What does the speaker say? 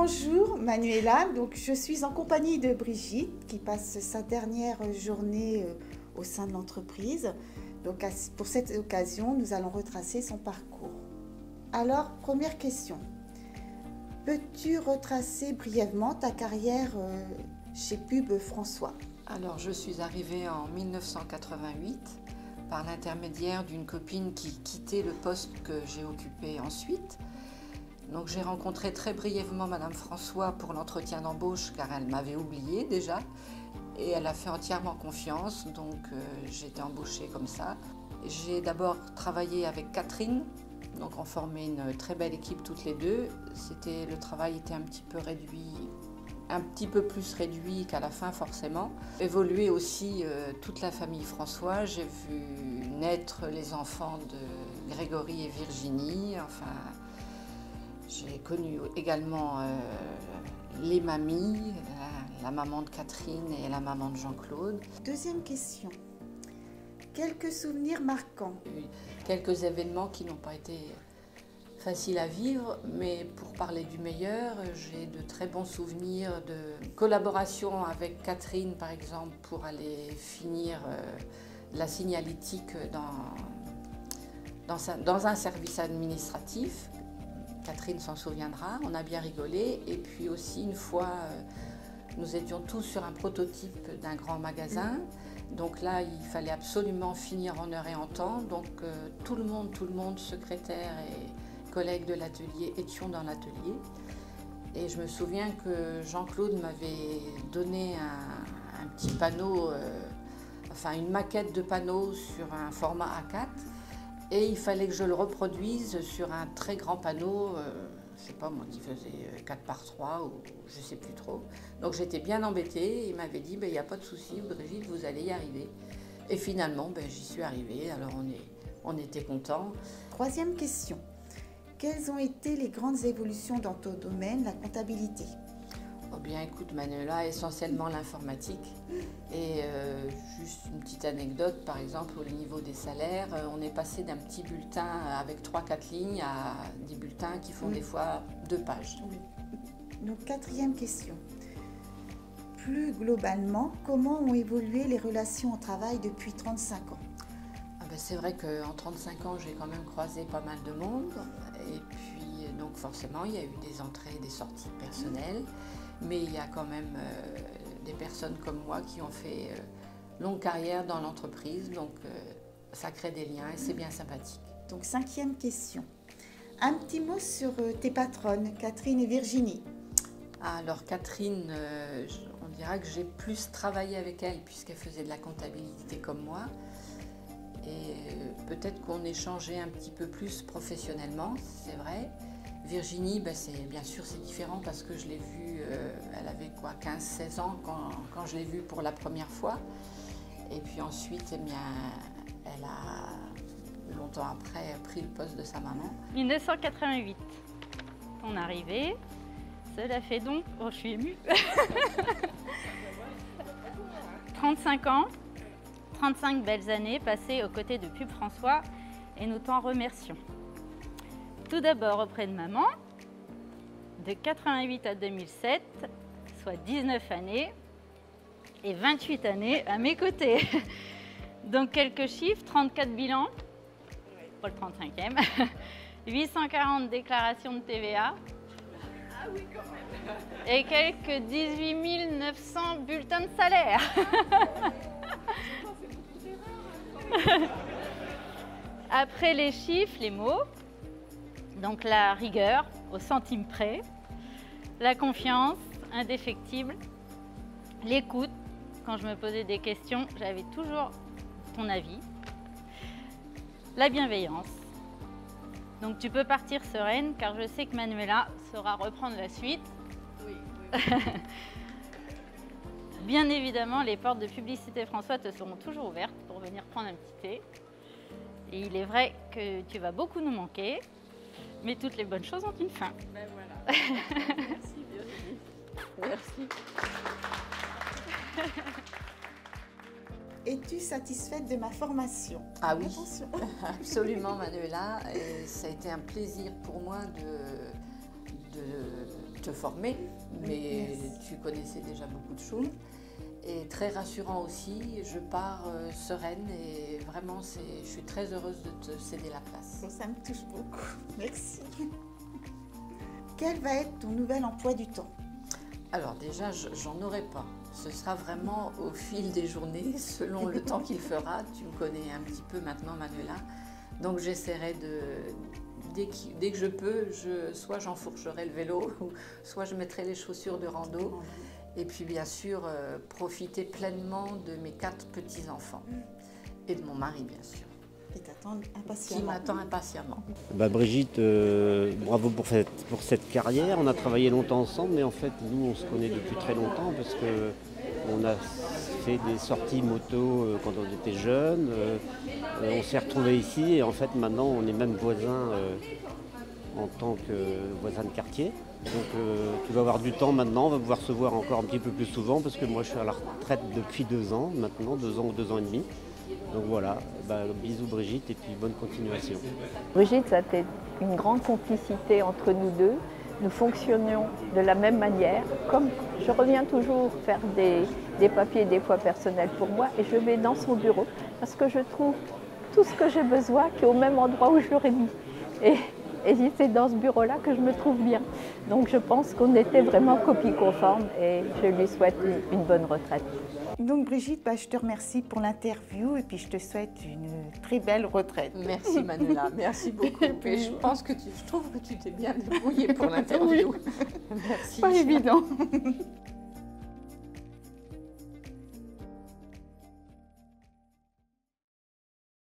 Bonjour Manuela, donc je suis en compagnie de Brigitte qui passe sa dernière journée au sein de l'entreprise. Donc pour cette occasion, nous allons retracer son parcours. Alors, première question. Peux-tu retracer brièvement ta carrière chez Pub François? Alors, je suis arrivée en 1988 par l'intermédiaire d'une copine qui quittait le poste que j'ai occupé ensuite. Donc, j'ai rencontré très brièvement Madame François pour l'entretien d'embauche car elle m'avait oubliée déjà et elle a fait entièrement confiance, donc j'ai été embauchée comme ça. J'ai d'abord travaillé avec Catherine. Donc on formait une très belle équipe toutes les deux. Le travail était un petit peu réduit, un petit peu plus réduit qu'à la fin forcément. Évoluer aussi toute la famille François. J'ai vu naître les enfants de Grégory et Virginie. Enfin, j'ai connu également les mamies, la maman de Catherine et la maman de Jean-Claude. Deuxième question. Quelques souvenirs marquants? Quelques événements qui n'ont pas été faciles à vivre, mais pour parler du meilleur, j'ai de très bons souvenirs de collaboration avec Catherine, par exemple, pour aller finir la signalétique dans un service administratif. Catherine s'en souviendra, on a bien rigolé. Et puis aussi, une fois, nous étions tous sur un prototype d'un grand magasin. Donc là, il fallait absolument finir en heure et en temps. Donc tout le monde, secrétaire et collègues de l'atelier, étions dans l'atelier. Et je me souviens que Jean-Claude m'avait donné un petit panneau, une maquette de panneau sur un format A4. Et il fallait que je le reproduise sur un très grand panneau, je ne sais pas moi, qui faisait 4 par 3 ou je ne sais plus trop. Donc j'étais bien embêtée, il m'avait dit, il n'y a pas de souci, Brigitte, vous allez y arriver. Et finalement, j'y suis arrivée, alors on était contents. Troisième question. Quelles ont été les grandes évolutions dans ton domaine, la comptabilité? Oh bien, écoute Manuela, essentiellement l'informatique. Et juste une petite anecdote, par exemple, au niveau des salaires, on est passé d'un petit bulletin avec 3-4 lignes à des bulletins qui font des fois 2 pages. Oui. Donc, quatrième question. Plus globalement, comment ont évolué les relations au travail depuis 35 ans? C'est vrai qu'en 35 ans, j'ai quand même croisé pas mal de monde. Et puis, donc forcément, il y a eu des entrées et des sorties personnelles. Mais il y a quand même des personnes comme moi qui ont fait longue carrière dans l'entreprise. Donc, ça crée des liens et c'est bien sympathique. Donc, cinquième question. Un petit mot sur tes patronnes, Catherine et Virginie. Alors, Catherine, on dira que j'ai plus travaillé avec elle puisqu'elle faisait de la comptabilité comme moi. Et peut-être qu'on échangeait un petit peu plus professionnellement, c'est vrai. Virginie, bien sûr, c'est différent parce que je l'ai vue, elle avait 15-16 ans quand je l'ai vue pour la première fois. Et puis ensuite, elle a, longtemps après, pris le poste de sa maman. 1988, ton arrivée, cela fait donc, oh je suis émue, 35 ans, 35 belles années passées aux côtés de Pub François et nous t'en remercions. Tout d'abord auprès de maman, de 88 à 2007, soit 19 années et 28 années à mes côtés. Donc quelques chiffres, 34 bilans, pas le 35e, 840 déclarations de TVA et quelques 18 900 bulletins de salaire. Après les chiffres, les mots, donc la rigueur au centime près, la confiance indéfectible, l'écoute, quand je me posais des questions, j'avais toujours ton avis, la bienveillance. Donc tu peux partir sereine car je sais que Manuela saura reprendre la suite. Oui. Bien évidemment, les portes de Publicité François te seront toujours ouvertes pour venir prendre un petit thé. Et il est vrai que tu vas beaucoup nous manquer, mais toutes les bonnes choses ont une fin. Ben voilà. Merci Virginie. Merci. Es-tu satisfaite de ma formation? Ah oui, Attention. absolument Manuela. Et ça a été un plaisir pour moi te former, mais tu connaissais déjà beaucoup de choses. Et très rassurant aussi, je pars sereine et vraiment, je suis très heureuse de te céder la place. Bon, ça me touche beaucoup. Merci. Quel va être ton nouvel emploi du temps? Alors déjà, j'en aurai pas. Ce sera vraiment au fil des journées, selon le temps qu'il fera. Tu me connais un petit peu maintenant, Manuela. Donc j'essaierai dès que je peux, soit j'enfourcherai le vélo, soit je mettrai les chaussures de rando. Et puis bien sûr, profiter pleinement de mes 4 petits-enfants. Et de mon mari, bien sûr. Qui m'attend impatiemment. Brigitte, bravo pour cette carrière. On a travaillé longtemps ensemble, mais en fait, nous, on se connaît depuis très longtemps parce qu'on a fait des sorties moto quand on était jeunes. On s'est retrouvés ici et en fait, maintenant, on est même voisins en tant que voisins de quartier. Donc, tu vas avoir du temps maintenant, on va pouvoir se voir encore un petit peu plus souvent parce que moi, je suis à la retraite depuis 2 ans maintenant, 2 ans ou 2 ans et demi. Donc voilà, bisous Brigitte et puis bonne continuation. Brigitte, ça a été une grande complicité entre nous deux. Nous fonctionnions de la même manière. Comme je reviens toujours faire des papiers des fois personnels pour moi et je vais dans son bureau parce que je trouve tout ce que j'ai besoin qui est au même endroit où je l'aurais mis. Et c'est dans ce bureau-là que je me trouve bien. Donc je pense qu'on était vraiment copie conforme et je lui souhaite une bonne retraite. Donc Brigitte, je te remercie pour l'interview et puis je te souhaite une très belle retraite. Merci Manuela, merci beaucoup. Et je trouve que tu t'es bien débrouillée pour l'interview. Merci. Pas évident.